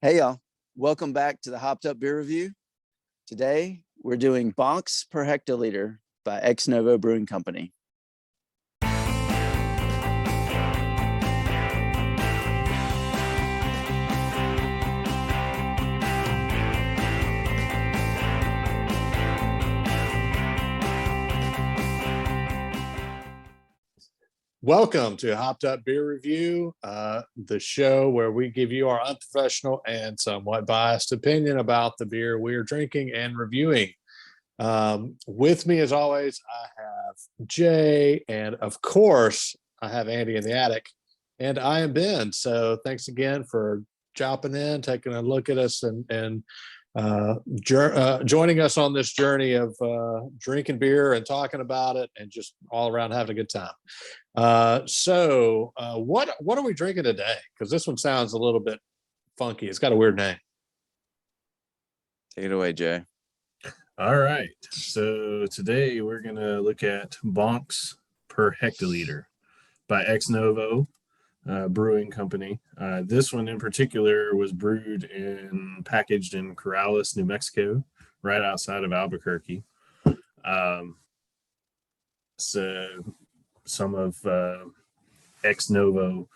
Hey y'all, welcome back to the Hopped Up Beer Review. Today we're doing Bonks Per Hectoliter by Novo Brewing Company. Welcome to Hopped Up Beer Review, the show where we give you our unprofessional and somewhat biased opinion about the beer we're drinking and reviewing. With me, as always, I have Jay, and of course, I have Andy in the attic, and I am Ben. So thanks again for dropping in, taking a look at us, and joining us on this journey of drinking beer and talking about it and just all around having a good time. What are we drinking today? Because this one sounds a little bit funky. It's got a weird name. Take it away, Jay. All right. So today we're going to look at Bonks Per Hectoliter by Novo Brewing Company. This one in particular was brewed and packaged in Corrales, New Mexico, right outside of Albuquerque. Some of Novo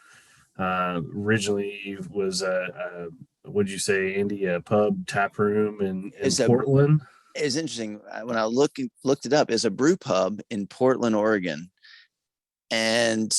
originally was what'd you say, Andy, a pub tap room in Portland. It's interesting. When I looked it up, it's a brew pub in Portland, Oregon. And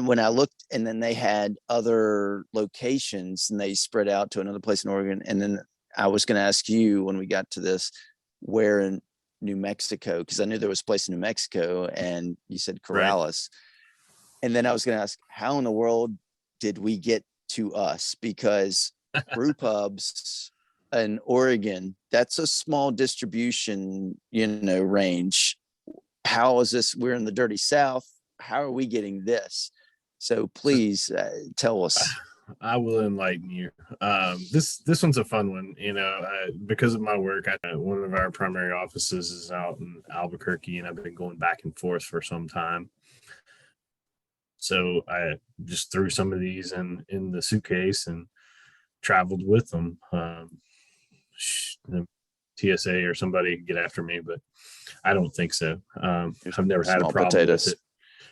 when I looked, and then they had other locations and they spread out to another place in Oregon. And then I was going to ask you when we got to this, where in New Mexico, because I knew there was a place in New Mexico, and you said Corrales. Right. And then I was going to ask, how in the world did we get to us? Because brew pubs in Oregon, that's a small distribution, range. How is this? We're in the dirty South. How are we getting this? So please tell us. I will enlighten you. This one's a fun one, because of my work. One of our primary offices is out in Albuquerque, and I've been going back and forth for some time. So I just threw some of these in the suitcase and traveled with them. The TSA or somebody get after me, but I don't think so. I've never had a problem with it.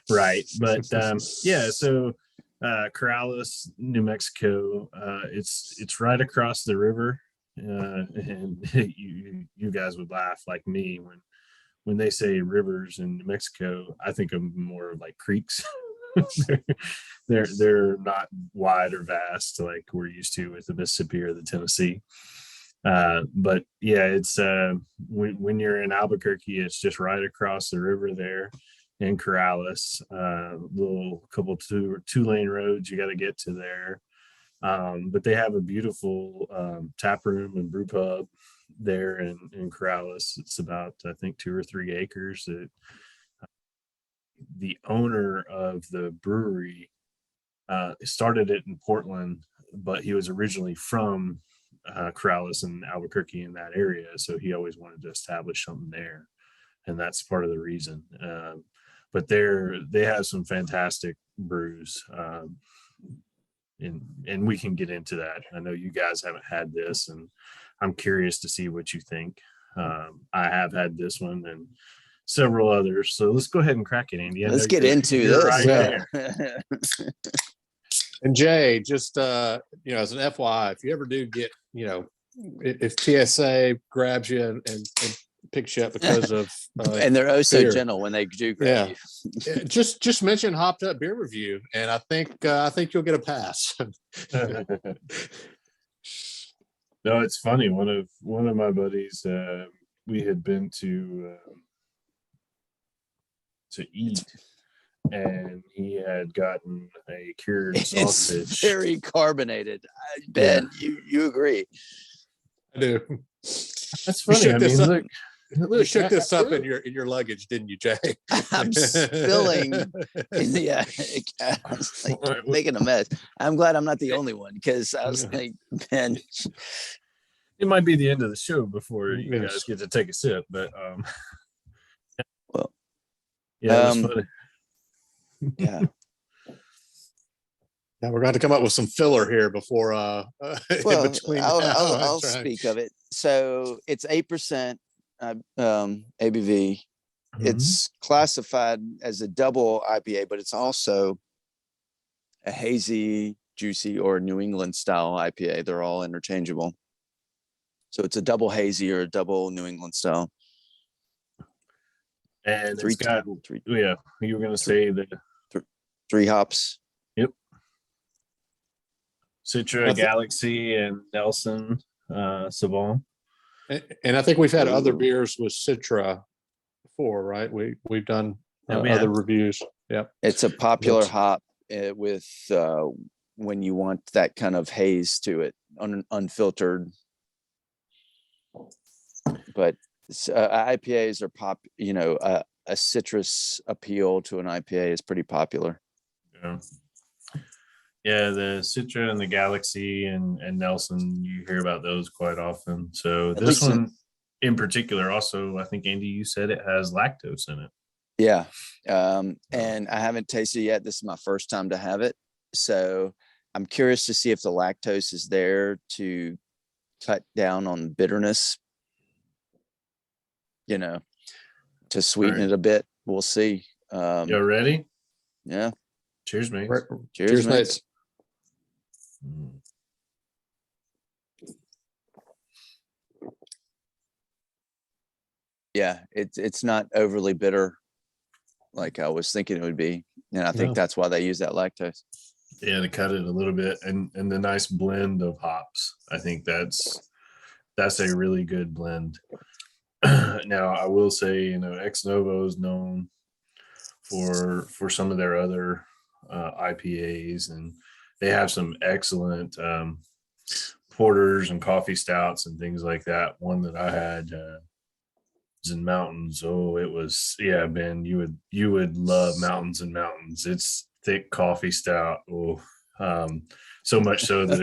Right. But so Corrales, New Mexico, it's right across the river. And you guys would laugh like me when they say rivers in New Mexico. I think of more like creeks. they're not wide or vast like we're used to with the Mississippi or the Tennessee. But yeah, it's when you're in Albuquerque, it's just right across the river there in Corrales. Little couple two-lane roads you got to get to there. But they have a beautiful tap room and brew pub there in Corrales. It's about, I think, 2 or 3 acres. The owner of the brewery started it in Portland, but he was originally from Corrales and Albuquerque in that area, so he always wanted to establish something there, and that's part of the reason. But they have some fantastic brews, and we can get into that. I know you guys haven't had this, and I'm curious to see what you think. I have had this one and several others, so let's go ahead and crack it, Andy. Let's get into this. Right there. And Jay, just as an FYI, if you ever do get, if TSA grabs you and picks you up because of and they're oh so beer, gentle when they do grab you. Just mention Hopped Up Beer Review, and I think you'll get a pass. No, it's funny. One of my buddies, we had been to eat, and he had gotten a cured sausage. It's very carbonated. Ben, you agree? I do. That's funny. I mean, look, you shook this up in your luggage, didn't you, Jay? I'm spilling. Yeah, I was like making a mess. I'm glad I'm not the only one, because I was like, Ben. It might be the end of the show before you guys get to take a sip, but well, yeah, it was funny. Yeah. Yeah, we're going to come up with some filler here before in Well, between I'll now. I'll, I'll That's right. speak of it. So it's 8% ABV. Mhm. It's classified as a double IPA, but it's also a hazy, juicy, or New England style IPA. They're all interchangeable. So it's a double hazy or a double New England style. And Three, it's got, three, yeah, you were going to three, say that, three hops. yep, Citra, Galaxy, and Nelson Sauvon. And I think we've had other Ooh. beers with Citra before, right? We've done Yeah, we other have. reviews. Yep. It's a popular Looks- hop with when you want that kind of haze to it, unfiltered. But IPAs are a citrus appeal to an IPA is pretty popular. Yeah. Yeah, the Citra and the Galaxy and Nelson, you hear about those quite often. So At this least one in particular, also, I think Andy, you said it has lactose in it. Yeah. And I haven't tasted it yet. This is my first time to have it. So I'm curious to see if the lactose is there to cut down on bitterness, to sweeten Right. it a bit. We'll see. You ready? Yeah. Cheers, mate. Cheers, mates. Mm. Yeah, it's not overly bitter like I was thinking it would be. And I think No. that's why they use that lactose. Yeah, to cut it a little bit, and the nice blend of hops. I think that's a really good blend. Now, I will say, Ex Novo is known for some of their other IPAs, and they have some excellent porters and coffee stouts and things like that. One that I had was in Mountains. Oh, it was, yeah, Ben, you would love Mountains and Mountains. It's thick coffee stout. Oh, so much so that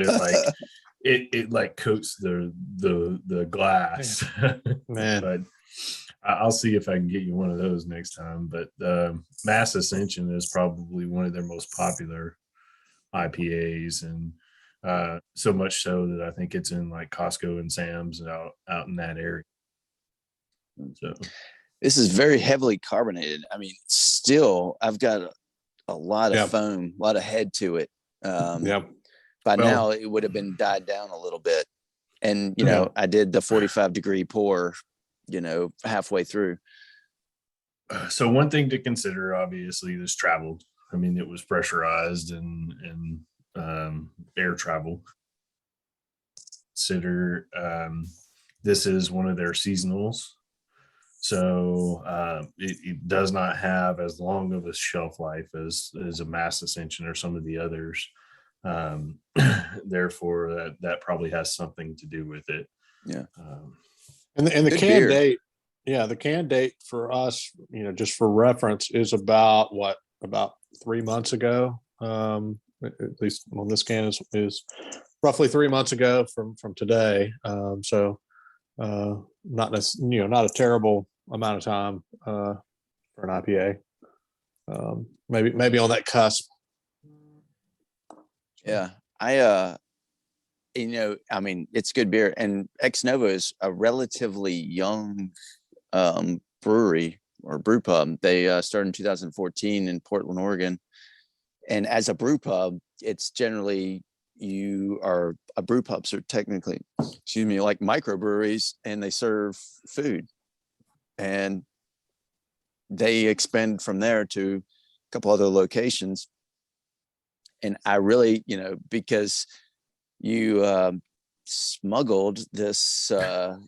it like coats the glass. Man. But I'll see if I can get you one of those next time. But Mass Ascension is probably one of their most popular IPAs, and so much so that I think it's in like Costco and Sam's out in that area. So This is very heavily carbonated. I mean, still, I've got a lot of Yep. foam, a lot of head to it. Yep. By Well- now, it would have been died down a little bit. And, Yeah. I did the 45-degree pour, halfway through. So one thing to consider, obviously, this traveled. I mean, it was pressurized and air travel. Consider this is one of their seasonals. So it does not have as long of a shelf life as a Mass Ascension or some of the others. Therefore, that probably has something to do with it. Yeah. And the Good can beer. date, the can date for us, just for reference, is about 3 months ago. At least on this can is roughly 3 months ago from today. So not a terrible amount of time for an IPA. Maybe on that cusp. Yeah. I mean, it's good beer. And Ex Novo is a relatively young brewery or brew pub. They started in 2014 in Portland, Oregon. And as a brew pub, it's generally brew pubs are technically, like microbreweries, and they serve food. And they expand from there to a couple other locations. And I really, because you smuggled this,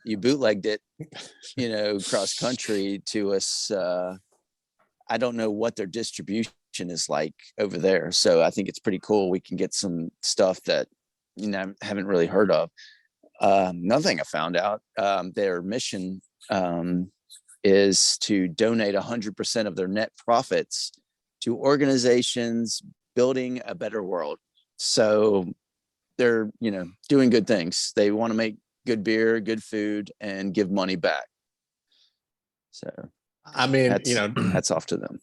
you bootlegged it, cross country to us. I don't know what their distribution is like over there. So I think it's pretty cool. We can get some stuff that, haven't really heard of. Another thing I found out, their mission is to donate 100% of their net profits to organizations building a better world. So they're, doing good things. They want to make good beer, good food, and give money back. So I mean, hats off to them.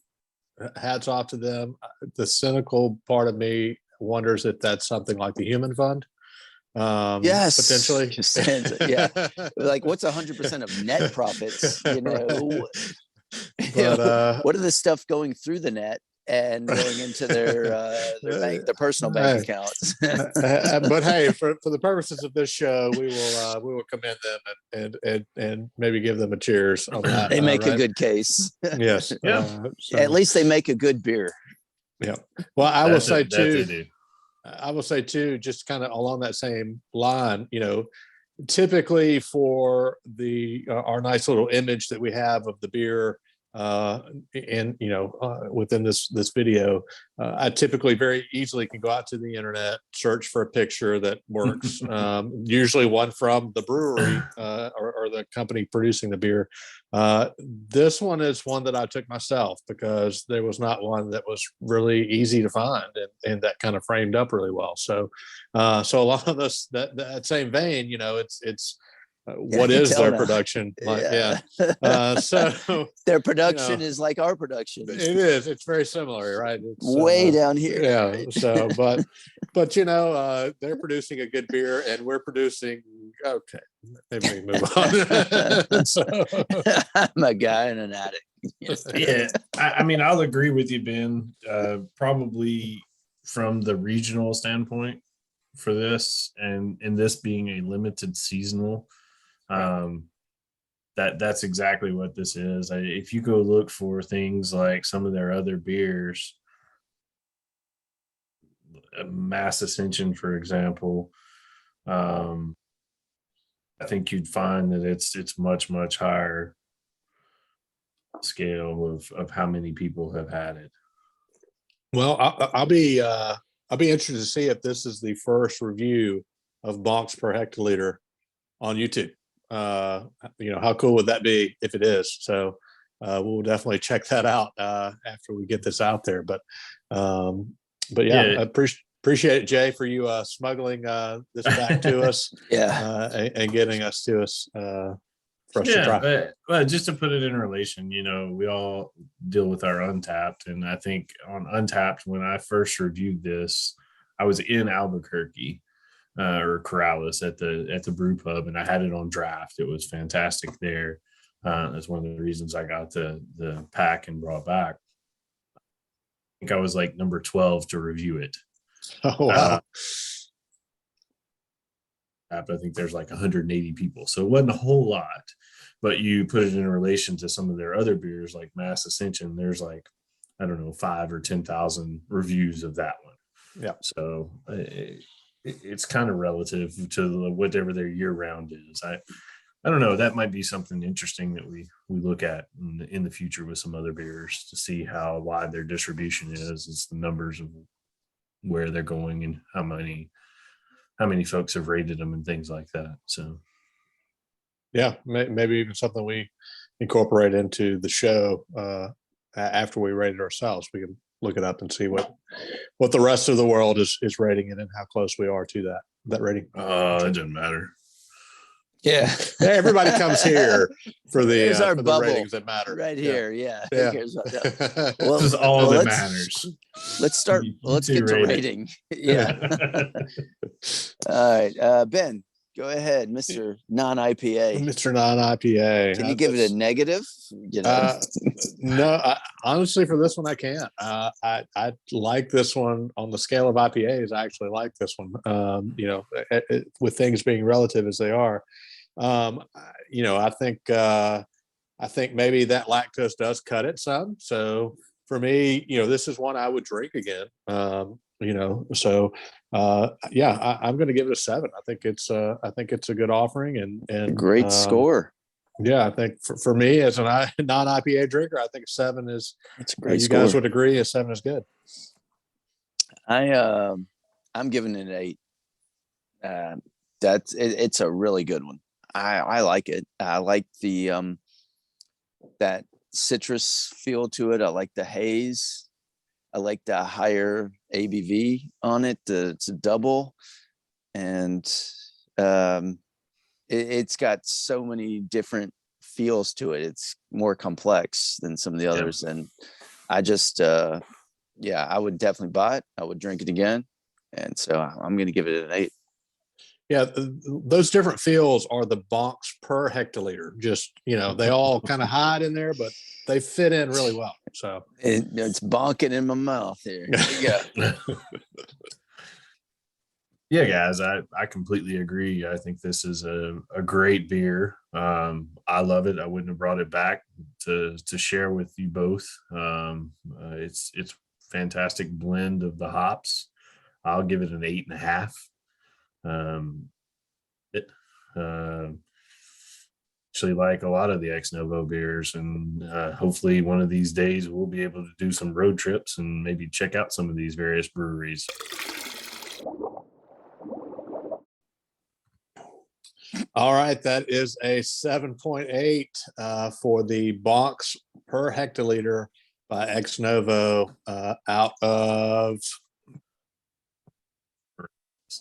Hats off to them. The cynical part of me wonders if that's something like the Human Fund. Yes, Potentially. yeah. Like, what's 100% of net profits? But what are the stuff going through the net and going into their personal bank accounts? But hey, for the purposes of this show, we will commend them and maybe give them a cheers on that. They make a right? good case. Yes. Yeah. At least they make a good beer. Yeah. Well, I will say too. They do. I will say too, just kind of along that same line, typically for our nice little image that we have of the beer within this video, I typically very easily can go out to the internet, search for a picture that works, usually one from the brewery or the company producing the beer. This one is one that I took myself because there was not one that was really easy to find and that kind of framed up really well. So a lot of this, that same vein, it's what is their production like? So their production is like our production. It is. It's very similar, right? It's way down here. Yeah. Right? So, but they're producing a good beer, and we're producing. Okay, maybe we move on. So. I'm a guy and an addict. Yeah, I mean, I'll agree with you, Ben. Probably from the regional standpoint for this, and this being a limited seasonal. That's exactly what this is. If you go look for things like some of their other beers, Mass Ascension, for example, I think you'd find that it's much higher scale of how many people have had it. Well, I'll be interested to see if this is the first review of Bonks Per Hectoliter on YouTube. How cool would that be if it is? So we'll definitely check that out after we get this out there. But yeah, I appreciate it, Jay, for you smuggling this back to us. And getting us to us for us to try. But just to put it in relation, we all deal with our Untapped, and I think on Untapped, when I first reviewed this, I was in Albuquerque. Or Corrales at the brew pub, and I had it on draft. It was fantastic there. That's one of the reasons I got the pack and brought back. I think I was like number 12 to review it. Oh wow. I think there's like 180 people, so it wasn't a whole lot, but you put it in relation to some of their other beers like Mass Ascension, there's like, I don't know, 5,000 or 10,000 reviews of that one. Yeah. So it's kind of relative to whatever their year round is. I don't know. That might be something interesting that we look at in the future with some other beers to see how wide their distribution is. It's the numbers of where they're going and how many folks have rated them and things like that. So, yeah, maybe even something we incorporate into the show after we rate it ourselves. We can look it up and see what the rest of the world is rating it and how close we are to that rating. It doesn't matter. Yeah. Everybody comes here for the our for bubble the ratings that matter. right here. Yeah. Yeah. Who cares about that? Well, this is all that matters. Let's start. Let's get to rating. Yeah. All right. Ben, go ahead, Mr. Non-IPA. Mr. Non-IPA. Can you give it a negative? No, honestly, for this one, I can't. I like this one on the scale of IPAs. I actually like this one. With things being relative as they are, I think maybe that lactose does cut it some. So for me, this is one I would drink again. So I'm going to give it a 7. I think it's a good offering and a great score. Yeah, I think for me as a non-IPA drinker, I think a 7 is. It's a great you score. guys would agree a 7 is good. I'm giving it an 8. It's a really good one. I like it. I like the that citrus feel to it. I like the haze. I like the higher ABV on it. It's a double, and it's got so many different feels to it. It's more complex than some of the others, and I just I would definitely buy it. I would drink it again. And so I'm going to give it an 8. Yeah, those different feels are the bonks per hectoliter. Just, they all kind of hide in there, but they fit in really well. So It's bonking in my mouth here. There you go. Yeah, guys, I completely agree. I think this is a great beer. I love it. I wouldn't have brought it back to share with you both. It's fantastic blend of the hops. I'll give it an 8.5. It actually like a lot of the ex novo beers, and hopefully one of these days we'll be able to do some road trips and maybe check out some of these various breweries. all right, that is a 7.8 for the Bonks per hectoliter by Ex Novo out of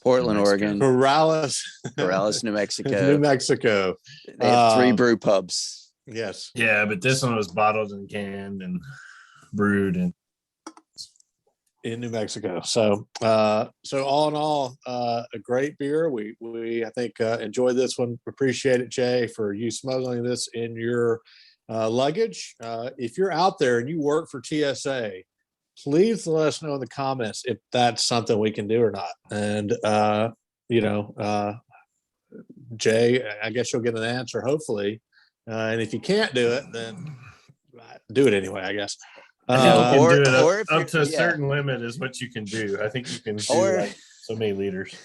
Portland, New Mexico. Oregon, Corrales, New Mexico. New Mexico. They have 3 brew pubs. Yes. Yeah, but this one was bottled and canned and brewed and In New Mexico. So all in all, a great beer. We I think enjoyed this one. Appreciate it, Jay, for you smuggling this in your luggage. If you're out there and you work for TSA, please let us know in the comments if that's something we can do or not. And Jay, I guess you'll get an answer, hopefully. And if you can't do it, then do it anyway, I guess. I think you can do it or if up to a you're- yeah. certain limit is what you can do. I think you can do Or- like so many liters.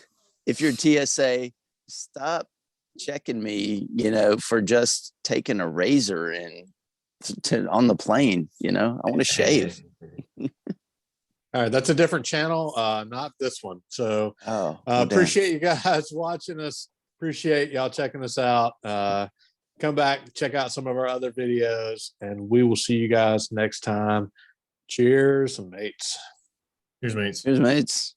If you're TSA, stop checking me, for just taking a razor and on the plane. I want to shave. All right, that's a different channel, not this one. So Oh, appreciate you guys watching us. Appreciate y'all checking us out. Come back, check out some of our other videos, and we will see you guys next time. Cheers, mates. Here's mates. Here's mates.